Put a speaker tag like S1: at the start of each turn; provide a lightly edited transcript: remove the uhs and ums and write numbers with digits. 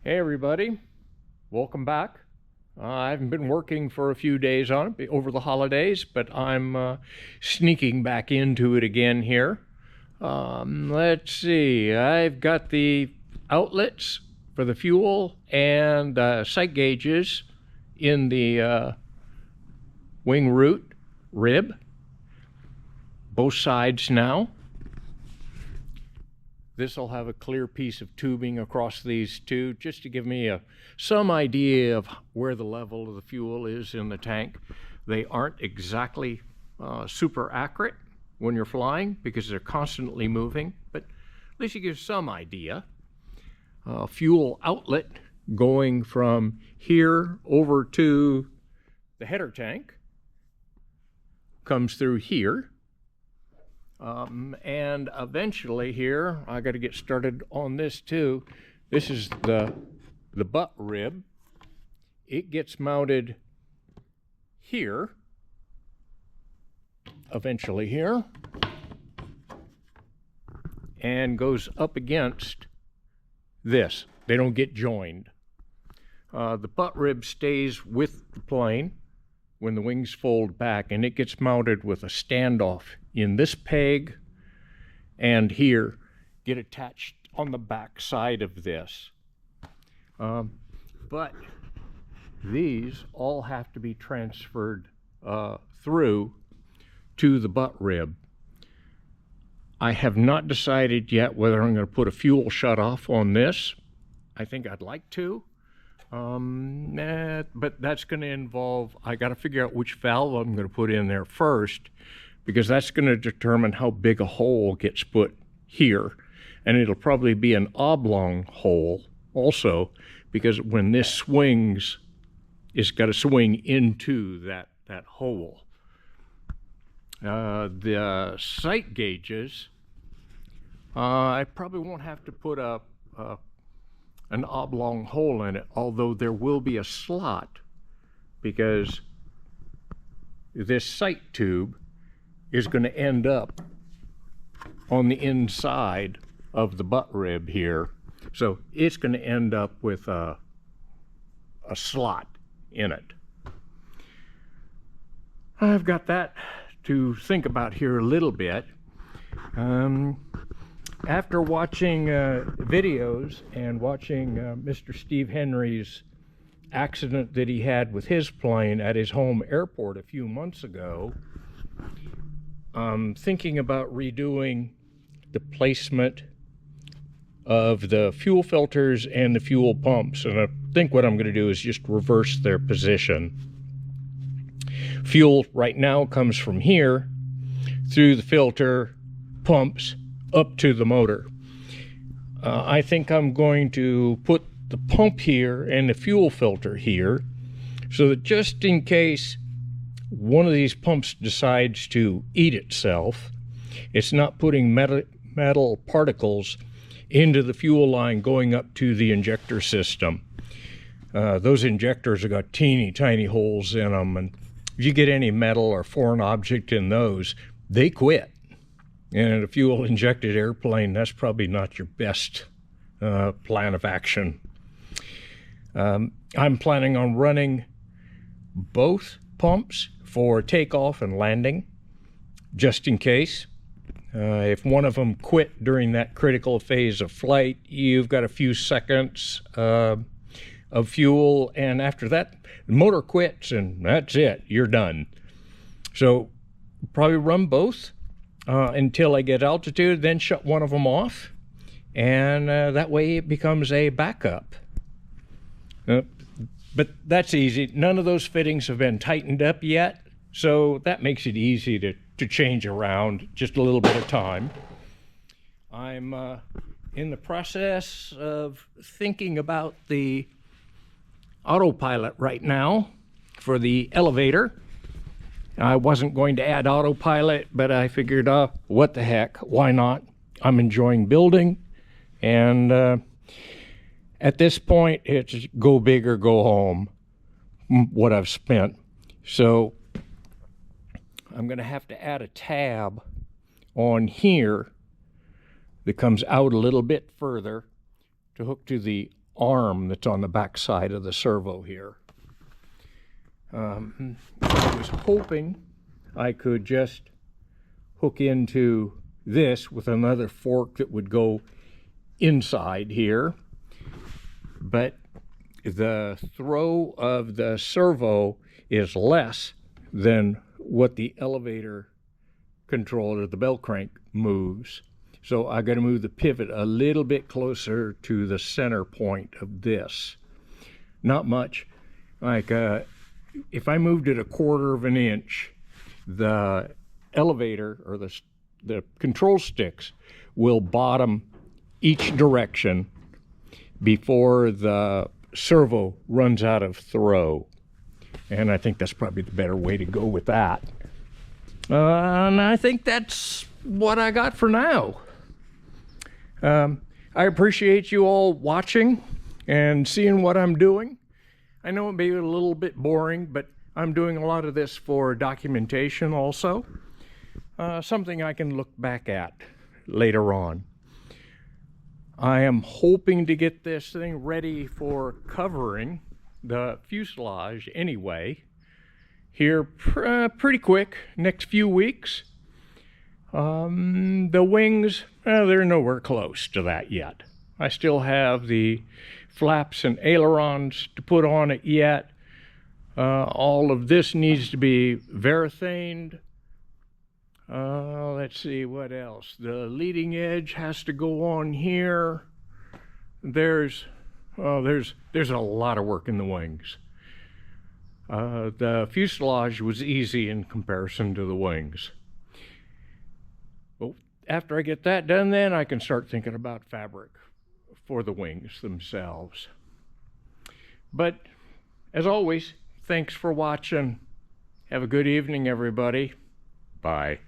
S1: Hey everybody, welcome back. I haven't been working for a few days on it over the holidays, but I'm sneaking back into it again here. Let's see, I've got the outlets for the fuel and sight gauges in the wing root rib, both sides now. This will have a clear piece of tubing across these two just to give me some idea of where the level of the fuel is in the tank. They aren't exactly super accurate when you're flying because they're constantly moving, but at least you give some idea. Fuel outlet going from here over to the header tank comes through here. And eventually here, I got to get started on this too. This is the butt rib. It gets mounted here, eventually here, and goes up against this. They don't get joined. The butt rib stays with the plane when the wings fold back, and it gets mounted with a standoff in this peg and here, get attached on the back side of this. But these all have to be transferred through to the butt rib. I have not decided yet whether I'm going to put a fuel shutoff on this. I think I'd like to. But that's going to involve, I got to figure out which valve I'm going to put in there first, because that's going to determine how big a hole gets put here. And it'll probably be an oblong hole also, because when this swings, it's got to swing into that hole. The sight gauges, I probably won't have to put an oblong hole in it, although there will be a slot, because this sight tube is going to end up on the inside of the butt rib here. So it's going to end up with a slot in it. I've got that to think about here a little bit. After watching videos and watching Mr. Steve Henry's accident that he had with his plane at his home airport a few months ago, I'm thinking about redoing the placement of the fuel filters and the fuel pumps. And I think what I'm going to do is just reverse their position. Fuel right now comes from here through the filter, pumps, up to the motor. I think I'm going to put the pump here and the fuel filter here, so that just in case one of these pumps decides to eat itself, it's not putting metal particles into the fuel line going up to the injector system. Those injectors have got teeny tiny holes in them, and if you get any metal or foreign object in those, they quit. And in a fuel injected airplane, that's probably not your best plan of action. I'm planning on running both pumps for takeoff and landing, just in case. If one of them quit during that critical phase of flight, you've got a few seconds of fuel, and after that, the motor quits, and that's it. You're done. So probably run both until I get altitude, then shut one of them off, and that way it becomes a backup. But that's easy. None of those fittings have been tightened up yet, so that makes it easy to change around, just a little bit of time. I'm in the process of thinking about the autopilot right now for the elevator. I wasn't going to add autopilot, but I figured, what the heck, why not? I'm enjoying building, and at this point, it's go big or go home, what I've spent. So I'm going to have to add a tab on here that comes out a little bit further to hook to the arm that's on the back side of the servo here. I was hoping I could just hook into this with another fork that would go inside here, but the throw of the servo is less than what the elevator controller, the bell crank, moves. So I got to move the pivot a little bit closer to the center point of this. Not much. Like if I moved it 1/4 of an inch, the elevator or the control sticks will bottom each direction before the servo runs out of throw. And I think that's probably the better way to go with that. And I think that's what I got for now. I appreciate you all watching and seeing what I'm doing. I know it may be a little bit boring, but I'm doing a lot of this for documentation also. Something I can look back at later on. I am hoping to get this thing ready for covering the fuselage anyway, here pretty quick, next few weeks. The wings, they're nowhere close to that yet. I still have the flaps and ailerons to put on it yet. All of this needs to be varathaned. Let's see what else. The leading edge has to go on here. There's a lot of work in the wings. The fuselage was easy in comparison to the wings. Well, after I get that done, then I can start thinking about fabric for the wings themselves. But as always, thanks for watching. Have a good evening, everybody. Bye.